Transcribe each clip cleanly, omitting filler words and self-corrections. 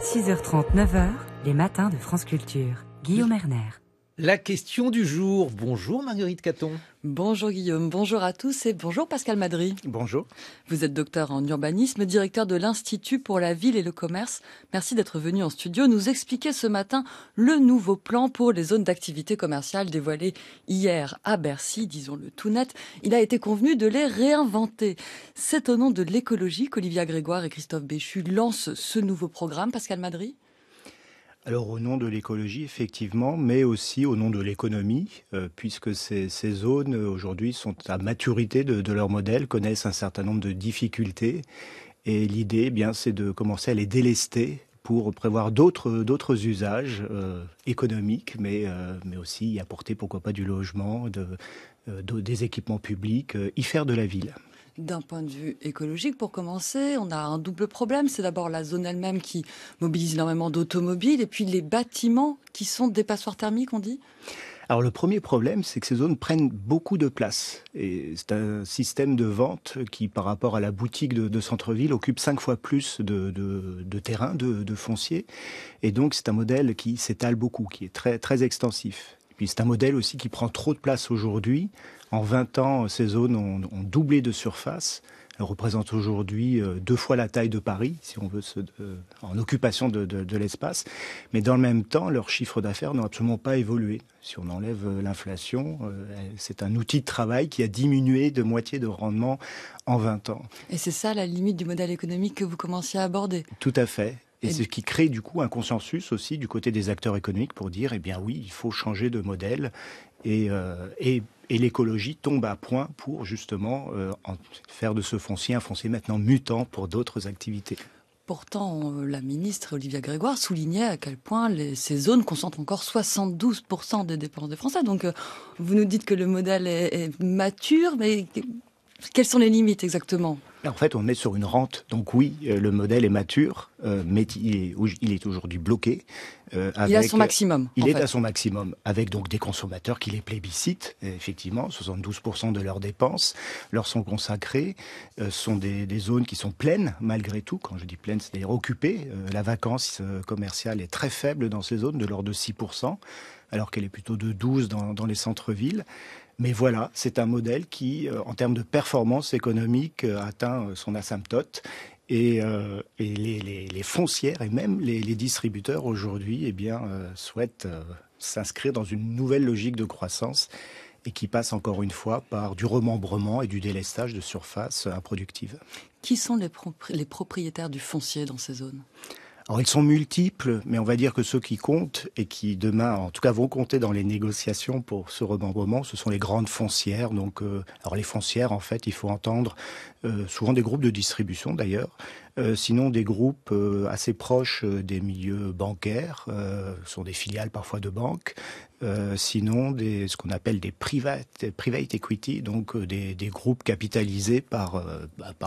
6h30, 9h, les matins de France Culture. Guillaume Erner. La question du jour. Bonjour Marguerite Caton. Bonjour Guillaume, bonjour à tous et bonjour Pascal Madry. Bonjour. Vous êtes docteur en urbanisme, directeur de l'Institut pour la ville et le commerce. Merci d'être venu en studio nous expliquer ce matin le nouveau plan pour les zones d'activité commerciale dévoilé hier à Bercy, disons-le tout net. Il a été convenu de les réinventer. C'est au nom de l'écologie qu'Olivia Grégoire et Christophe Béchu lancent ce nouveau programme. Pascal Madry ? Alors au nom de l'écologie, effectivement, mais aussi au nom de l'économie, puisque ces zones aujourd'hui sont à maturité de leur modèle, connaissent un certain nombre de difficultés. Et l'idée, eh bien, c'est de commencer à les délester pour prévoir d'autres usages économiques, mais aussi y apporter, pourquoi pas, du logement, des équipements publics, y faire de la ville. D'un point de vue écologique, pour commencer, on a un double problème. C'est d'abord la zone elle-même qui mobilise énormément d'automobiles et puis les bâtiments qui sont des passoires thermiques, on dit ? Alors le premier problème, c'est que ces zones prennent beaucoup de place. Et c'est un système de vente qui, par rapport à la boutique de centre-ville, occupe 5 fois plus de terrain, de foncier. Et donc c'est un modèle qui s'étale beaucoup, qui est très, très extensif. Et puis c'est un modèle aussi qui prend trop de place aujourd'hui. En 20 ans, ces zones ont doublé de surface. Elles représentent aujourd'hui 2 fois la taille de Paris, si on veut, en occupation de l'espace. Mais dans le même temps, leurs chiffres d'affaires n'ont absolument pas évolué. Si on enlève l'inflation, c'est un outil de travail qui a diminué de moitié de rendement en 20 ans. Et c'est ça la limite du modèle économique que vous commenciez à aborder ? Tout à fait. Et c'est ce qui crée du coup un consensus aussi du côté des acteurs économiques pour dire, eh bien oui, il faut changer de modèle. Et l'écologie tombe à point pour justement faire de ce foncier un foncier maintenant mutant pour d'autres activités. Pourtant, la ministre Olivia Grégoire soulignait à quel point ces zones concentrent encore 72% des dépenses des Français. Donc, vous nous dites que le modèle est mature, mais quelles sont les limites exactement ? En fait, on est sur une rente. Donc oui, le modèle est mature, mais il est aujourd'hui bloqué. Il est à son maximum. Il est à son maximum, avec donc des consommateurs qui les plébiscitent. Et effectivement, 72% de leurs dépenses leur sont consacrées. Sont des zones qui sont pleines, malgré tout. Quand je dis pleines, c'est-à-dire occupées. La vacance commerciale est très faible dans ces zones, de l'ordre de 6%, alors qu'elle est plutôt de 12% dans les centres-villes. Mais voilà, c'est un modèle qui, en termes de performance économique, atteint son asymptote. Et les foncières et même les distributeurs aujourd'hui, eh bien, souhaitent s'inscrire dans une nouvelle logique de croissance et qui passe encore une fois par du remembrement et du délestage de surfaces improductives. Qui sont les propriétaires du foncier dans ces zones ? Alors, ils sont multiples, mais on va dire que ceux qui comptent et qui demain, en tout cas, vont compter dans les négociations pour ce remembrement, ce sont les grandes foncières. Donc, alors les foncières, en fait, il faut entendre souvent des groupes de distribution d'ailleurs, sinon des groupes assez proches des milieux bancaires, sont des filiales parfois de banques, sinon ce qu'on appelle des private equity, donc des groupes capitalisés par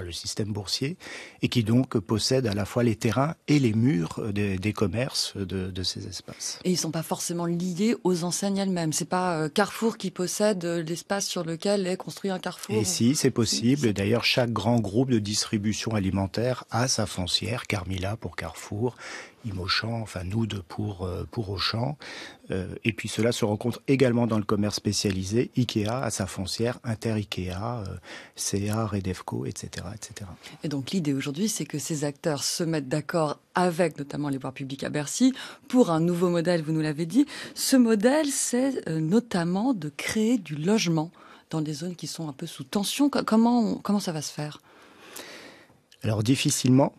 le système boursier et qui donc possèdent à la fois les terrains et les murs des commerces de ces espaces. Et ils ne sont pas forcément liés aux enseignes elles-mêmes. C'est pas Carrefour qui possède l'espace sur lequel est construit un Carrefour. Et si, c'est possible. D'ailleurs, chaque grand groupe de distribution alimentaire a sa foncière, Carmila pour Carrefour, Imochamp, enfin Noud pour Auchan. Et puis cela se rencontre également dans le commerce spécialisé. Ikea a sa foncière, Inter-Ikea, CA, Redefco, etc., etc. Et donc l'idée aujourd'hui, c'est que ces acteurs se mettent d'accord avec notamment les pouvoirs publics à Bercy pour un nouveau modèle, vous nous l'avez dit. Ce modèle, c'est notamment de créer du logement dans des zones qui sont un peu sous tension. Comment ça va se faire ? Alors difficilement,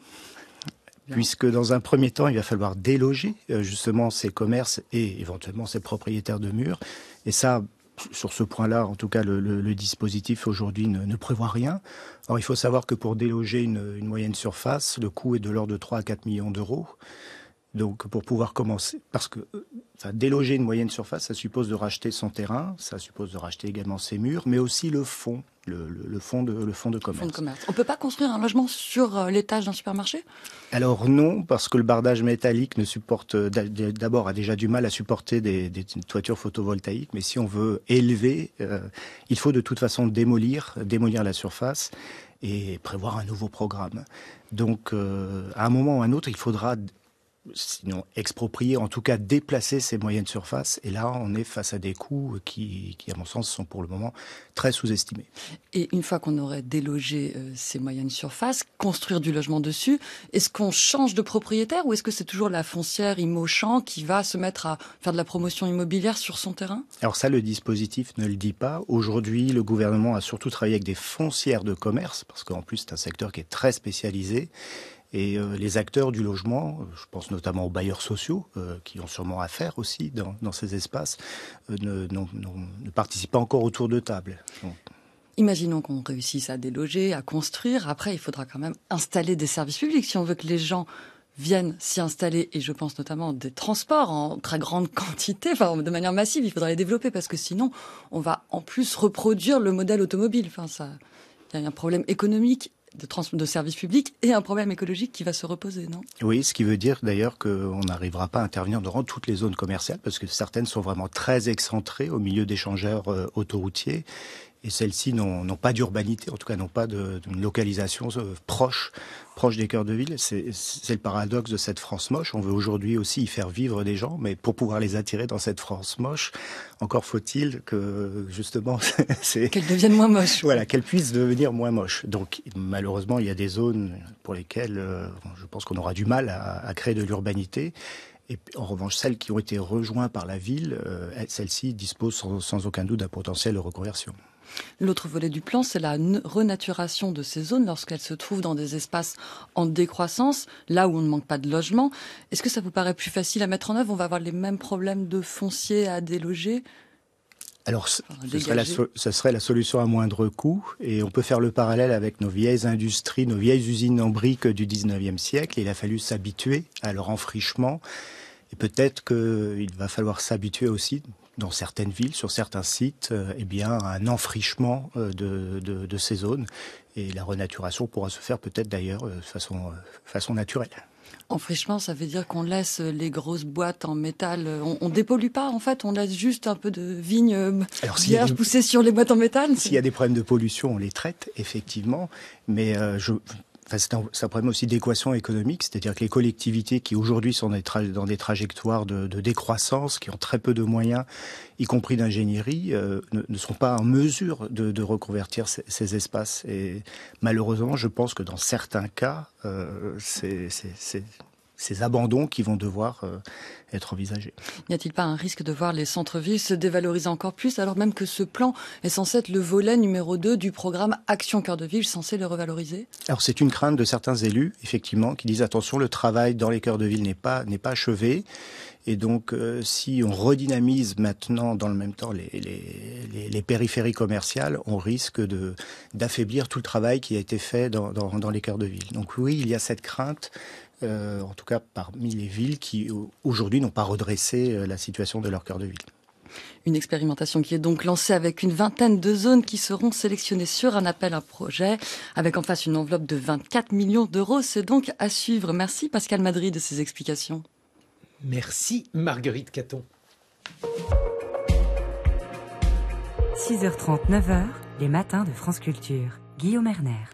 puisque dans un premier temps, il va falloir déloger justement ces commerces et éventuellement ces propriétaires de murs. Et ça, sur ce point-là, en tout cas, le dispositif aujourd'hui ne prévoit rien. Alors il faut savoir que pour déloger une moyenne surface, le coût est de l'ordre de 3 à 4 millions d'euros. Donc pour pouvoir commencer, parce que déloger une moyenne surface, ça suppose de racheter son terrain, ça suppose de racheter également ses murs, mais aussi le fonds, le fonds de commerce. On ne peut pas construire un logement sur l'étage d'un supermarché ? Alors non, parce que le bardage métallique d'abord a déjà du mal à supporter des toitures photovoltaïques, mais si on veut élever, il faut de toute façon démolir la surface. et prévoir un nouveau programme. Donc, à un moment ou à un autre, il faudra sinon exproprier, en tout cas déplacer ces moyennes surfaces. Et là, on est face à des coûts qui, à mon sens, sont pour le moment très sous-estimés. Et une fois qu'on aurait délogé ces moyennes surfaces, construire du logement dessus, est-ce qu'on change de propriétaire ou est-ce que c'est toujours la foncière Imochamp qui va se mettre à faire de la promotion immobilière sur son terrain? Alors ça, le dispositif ne le dit pas. Aujourd'hui, le gouvernement a surtout travaillé avec des foncières de commerce, parce qu'en plus, c'est un secteur qui est très spécialisé. Et les acteurs du logement, je pense notamment aux bailleurs sociaux, qui ont sûrement affaire aussi dans ces espaces, ne participent pas encore autour de table. Donc, imaginons qu'on réussisse à déloger, à construire. Après, il faudra quand même installer des services publics si on veut que les gens viennent s'y installer. Et je pense notamment des transports en très grande quantité, enfin de manière massive. Il faudra les développer parce que sinon, on va en plus reproduire le modèle automobile. Enfin, il y a un problème économique de services publics et un problème écologique qui va se reposer, non? Oui, ce qui veut dire d'ailleurs qu'on n'arrivera pas à intervenir dans toutes les zones commerciales parce que certaines sont vraiment très excentrées au milieu d'échangeurs autoroutiers et celles-ci n'ont pas d'urbanité, en tout cas n'ont pas d'une localisation proche des cœurs de ville. C'est le paradoxe de cette France moche. On veut aujourd'hui aussi y faire vivre des gens, mais pour pouvoir les attirer dans cette France moche, encore faut-il que justement qu'elle devienne moins moche. Voilà, qu'elle puisse devenir moins moche. Donc malheureusement, il y a des zones pour lesquelles je pense qu'on aura du mal à créer de l'urbanité. Et en revanche, celles qui ont été rejointes par la ville, celles-ci disposent sans aucun doute d'un potentiel de reconversion. L'autre volet du plan, c'est la renaturation de ces zones lorsqu'elles se trouvent dans des espaces en décroissance, là où on ne manque pas de logement. Est-ce que ça vous paraît plus facile à mettre en œuvre? On va avoir les mêmes problèmes de foncier à déloger? Alors, ce serait la solution à moindre coût, et on peut faire le parallèle avec nos vieilles industries, nos vieilles usines en briques du 19e siècle. Il a fallu s'habituer à leur enfrichement, et peut-être qu'il va falloir s'habituer aussi, dans certaines villes, sur certains sites, à un enfrichement de ces zones. Et la renaturation pourra se faire peut-être d'ailleurs de façon naturelle. Enfrichement, ça veut dire qu'on laisse les grosses boîtes en métal. On dépollue pas, en fait. On laisse juste un peu de vigne vierge pousser sur les boîtes en métal. S'il y a des problèmes de pollution, on les traite, effectivement. Mais c'est un problème aussi d'équation économique, c'est-à-dire que les collectivités qui aujourd'hui sont dans des trajectoires de décroissance, qui ont très peu de moyens, y compris d'ingénierie, ne sont pas en mesure de reconvertir ces espaces. Et malheureusement, je pense que dans certains cas, ces abandons qui vont devoir être envisagés. N'y a-t-il pas un risque de voir les centres-villes se dévaloriser encore plus, alors même que ce plan est censé être le volet numéro 2 du programme Action Cœur de Ville, censé le revaloriser? Alors c'est une crainte de certains élus, effectivement, qui disent attention, le travail dans les cœurs de ville n'est pas achevé. Et donc, si on redynamise maintenant, dans le même temps, les périphéries commerciales, on risque d'affaiblir tout le travail qui a été fait dans les cœurs de ville. Donc oui, il y a cette crainte, en tout cas parmi les villes qui aujourd'hui n'ont pas redressé la situation de leur cœur de ville. Une expérimentation qui est donc lancée avec une vingtaine de zones qui seront sélectionnées sur un appel à projet, avec en face une enveloppe de 24 millions d'euros. C'est donc à suivre. Merci Pascal Madry de ces explications. Merci Marguerite Caton. 6h30, 9h, les matins de France Culture. Guillaume Erner.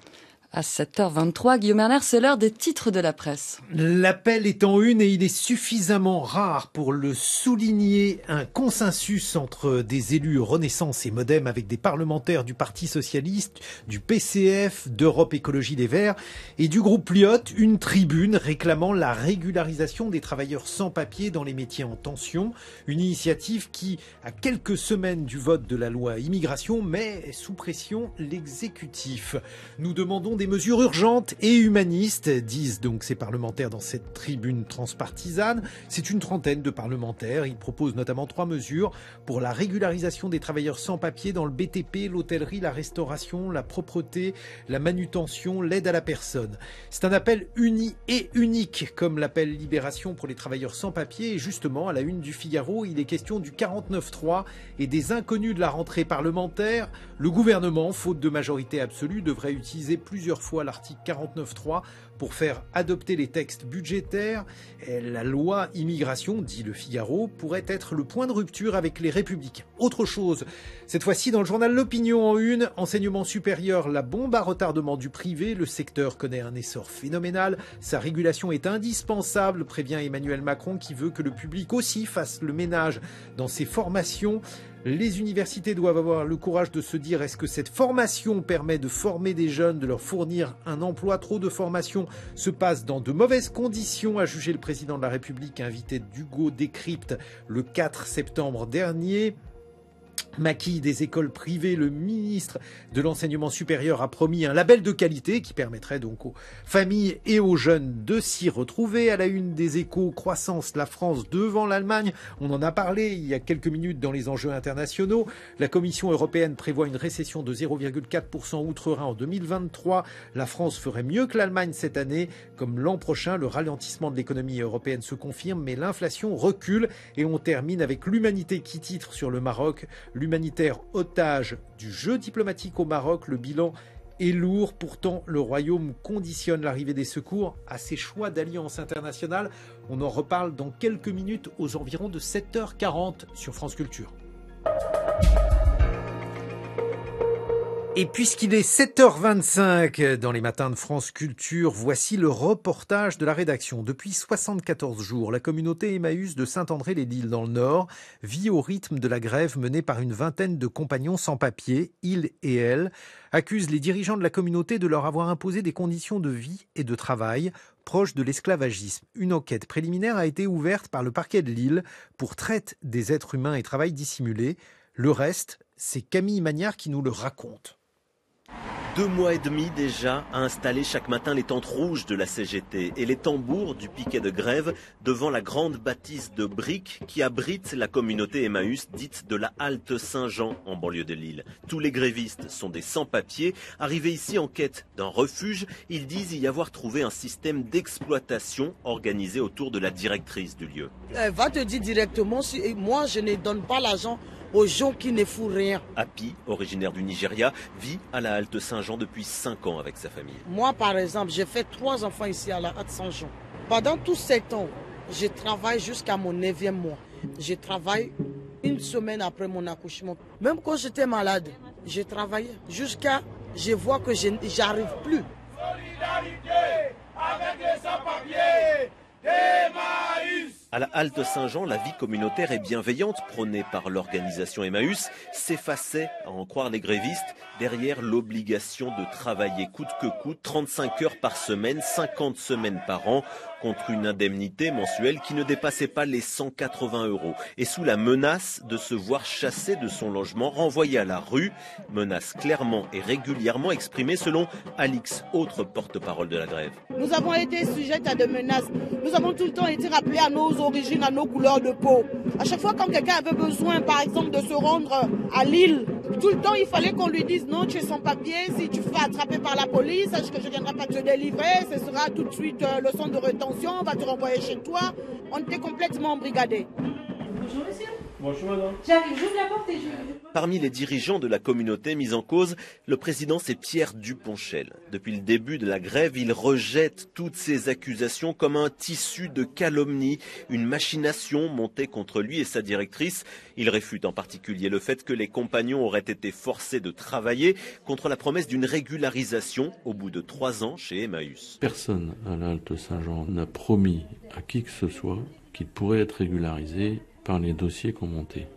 À 7h23, Guillaume Erner, c'est l'heure des titres de la presse. L'appel est en une et il est suffisamment rare pour le souligner. Un consensus entre des élus Renaissance et Modem avec des parlementaires du Parti Socialiste, du PCF, d'Europe Écologie Les Verts et du groupe Lyotte, une tribune réclamant la régularisation des travailleurs sans papier dans les métiers en tension. Une initiative qui, à quelques semaines du vote de la loi immigration, met sous pression l'exécutif. Nous demandons des mesures urgentes et humanistes, disent donc ces parlementaires dans cette tribune transpartisane. C'est une trentaine de parlementaires. Ils proposent notamment 3 mesures pour la régularisation des travailleurs sans papier dans le BTP, l'hôtellerie, la restauration, la propreté, la manutention, l'aide à la personne. C'est un appel uni et unique, comme l'appelle Libération pour les travailleurs sans papier. Et justement, à la une du Figaro, il est question du 49.3 et des inconnus de la rentrée parlementaire. Le gouvernement, faute de majorité absolue, devrait utiliser plusieurs plusieurs fois l'article 49.3 pour faire adopter les textes budgétaires. Et la loi immigration, dit Le Figaro, pourrait être le point de rupture avec les Républicains. Autre chose, cette fois-ci dans le journal L'Opinion en une, enseignement supérieur, la bombe à retardement du privé. Le secteur connaît un essor phénoménal. Sa régulation est indispensable, prévient Emmanuel Macron, qui veut que le public aussi fasse le ménage dans ses formations. Les universités doivent avoir le courage de se dire, est-ce que cette formation permet de former des jeunes, de leur fournir un emploi? Trop de formation se passe dans de mauvaises conditions, a jugé le président de la République, invité d'Hugo Décrypte le 4 septembre dernier. Maquis des écoles privées, le ministre de l'enseignement supérieur a promis un label de qualité qui permettrait donc aux familles et aux jeunes de s'y retrouver. À la une des Échos, croissance, la France devant l'Allemagne. On en a parlé il y a quelques minutes dans les enjeux internationaux. La Commission européenne prévoit une récession de 0,4% outre-Rhin en 2023. La France ferait mieux que l'Allemagne cette année. Comme l'an prochain, le ralentissement de l'économie européenne se confirme, mais l'inflation recule. Et on termine avec l'Humanité qui titre sur le Maroc. L'humanitaire otage du jeu diplomatique au Maroc, le bilan est lourd. Pourtant, le Royaume conditionne l'arrivée des secours à ses choix d'alliance internationale. On en reparle dans quelques minutes aux environs de 7h40 sur France Culture. Et puisqu'il est 7h25 dans les matins de France Culture, voici le reportage de la rédaction. Depuis 74 jours, la communauté Emmaüs de Saint-André-les-Lilles dans le Nord vit au rythme de la grève menée par une vingtaine de compagnons sans papier. Ils et elles accusent les dirigeants de la communauté de leur avoir imposé des conditions de vie et de travail proches de l'esclavagisme. Une enquête préliminaire a été ouverte par le parquet de Lille pour traite des êtres humains et travail dissimulé. Le reste, c'est Camille Magnard qui nous le raconte. 2 mois et demi déjà à installer chaque matin les tentes rouges de la CGT et les tambours du piquet de grève devant la grande bâtisse de briques qui abrite la communauté Emmaüs dite de la Halte Saint-Jean en banlieue de Lille. Tous les grévistes sont des sans-papiers. Arrivés ici en quête d'un refuge, ils disent y avoir trouvé un système d'exploitation organisé autour de la directrice du lieu. Elle va te dire directement, moi je ne donne pas l'argent aux gens qui ne font rien. Happy, originaire du Nigeria, vit à la Halte Saint-Jean depuis 5 ans avec sa famille. Moi par exemple, j'ai fait 3 enfants ici à la Halte Saint-Jean. Pendant tous ces temps, je travaille jusqu'à mon 9e mois. Je travaille 1 semaine après mon accouchement. Même quand j'étais malade, j'ai travaillé jusqu'à je vois que j'arrive plus. Solidarité avec les sans-papiers d'Emmaüs. À la Halte Saint-Jean, la vie communautaire et bienveillante prônée par l'organisation Emmaüs s'effaçait, à en croire les grévistes, derrière l'obligation de travailler coûte que coûte, 35 heures par semaine, 50 semaines par an, contre une indemnité mensuelle qui ne dépassait pas les 180 €, et sous la menace de se voir chassé de son logement, renvoyé à la rue, menace clairement et régulièrement exprimée selon Alix, autre porte-parole de la grève. Nous avons été sujets à des menaces. Nous avons tout le temps été rappelés à nos origines, à nos couleurs de peau. À chaque fois quand quelqu'un avait besoin, par exemple, de se rendre à Lille, tout le temps il fallait qu'on lui dise non, tu es sans papier, si tu fais attraper par la police, sache que je ne viendrai pas te délivrer, ce sera tout de suite le centre de rétention, on va te renvoyer chez toi. On était complètement embrigadés. Bonjour monsieur. Bonjour madame. J'arrive, j'ouvre la porte et je... Parmi les dirigeants de la communauté mise en cause, le président c'est Pierre Duponchel. Depuis le début de la grève, il rejette toutes ces accusations comme un tissu de calomnie, une machination montée contre lui et sa directrice. Il réfute en particulier le fait que les compagnons auraient été forcés de travailler contre la promesse d'une régularisation au bout de 3 ans chez Emmaüs. Personne à la Halte Saint-Jean n'a promis à qui que ce soit qu'il pourrait être régularisé par les dossiers qu'on montait.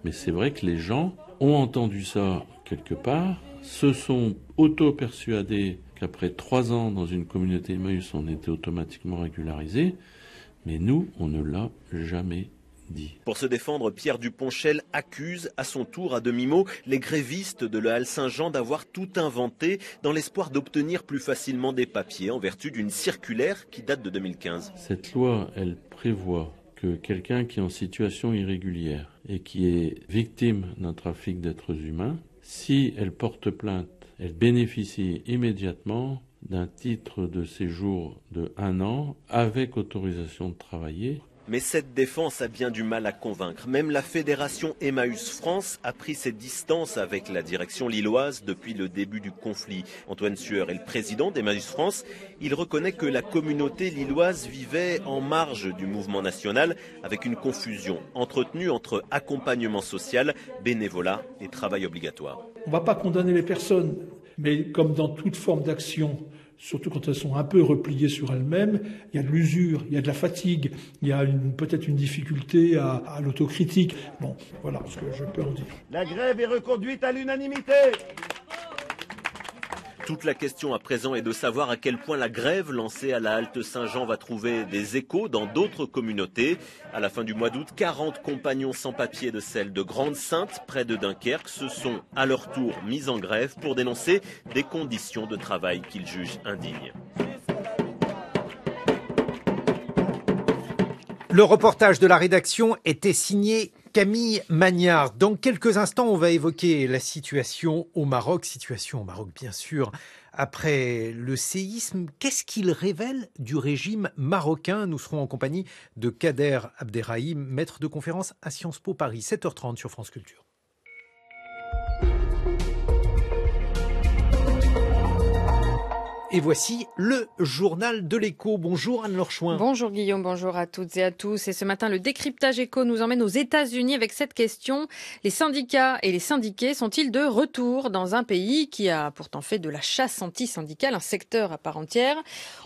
Mais c'est vrai que les gens ont entendu ça quelque part, se sont auto-persuadés qu'après 3 ans dans une communauté Emmaüs, on était automatiquement régularisé, mais nous, on ne l'a jamais dit. Pour se défendre, Pierre Duponchel accuse à son tour à demi-mot les grévistes de la Halte Saint-Jean d'avoir tout inventé dans l'espoir d'obtenir plus facilement des papiers en vertu d'une circulaire qui date de 2015. Cette loi, elle prévoit que quelqu'un qui est en situation irrégulière et qui est victime d'un trafic d'êtres humains, si elle porte plainte, elle bénéficie immédiatement d'un titre de séjour de 1 an avec autorisation de travailler Mais cette défense a bien du mal à convaincre. Même la fédération Emmaüs France a pris ses distances avec la direction lilloise depuis le début du conflit. Antoine Sueur est le président d'Emmaüs France. Il reconnaît que la communauté lilloise vivait en marge du mouvement national avec une confusion entretenue entre accompagnement social, bénévolat et travail obligatoire. On ne va pas condamner les personnes, mais comme dans toute forme d'action, surtout quand elles sont un peu repliées sur elles-mêmes, il y a de l'usure, il y a de la fatigue, il y a peut-être une difficulté à l'autocritique. Bon, voilà ce que je peux en dire. La grève est reconduite à l'unanimité. Toute la question à présent est de savoir à quel point la grève lancée à la halte Saint-Jean va trouver des échos dans d'autres communautés. À la fin du mois d'août, 40 compagnons sans papier de celle de Grande-Synthe, près de Dunkerque, se sont à leur tour mis en grève pour dénoncer des conditions de travail qu'ils jugent indignes. Le reportage de la rédaction était signé Camille Magnard. Dans quelques instants, on va évoquer la situation au Maroc. Situation au Maroc, bien sûr, après le séisme. Qu'est-ce qu'il révèle du régime marocain? Nous serons en compagnie de Kader Abderrahim, maître de conférence à Sciences Po Paris. 7h30 sur France Culture. Et voici le journal de l'écho. Bonjour Anne-Laure Chouin. Bonjour Guillaume, bonjour à toutes et à tous. Et ce matin, le décryptage écho nous emmène aux États-Unis avec cette question. Les syndicats et les syndiqués sont-ils de retour dans un pays qui a pourtant fait de la chasse anti-syndicale un secteur à part entière?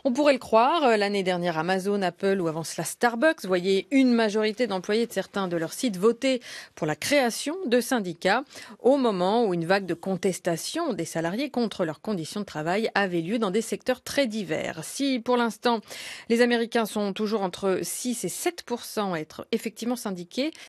On pourrait le croire. L'année dernière, Amazon, Apple ou avant cela Starbucks voyaient une majorité d'employés de certains de leurs sites voter pour la création de syndicats au moment où une vague de contestation des salariés contre leurs conditions de travail avait lieu dans des secteurs très divers. Si pour l'instant les Américains sont toujours entre 6 et 7% à être effectivement syndiqués,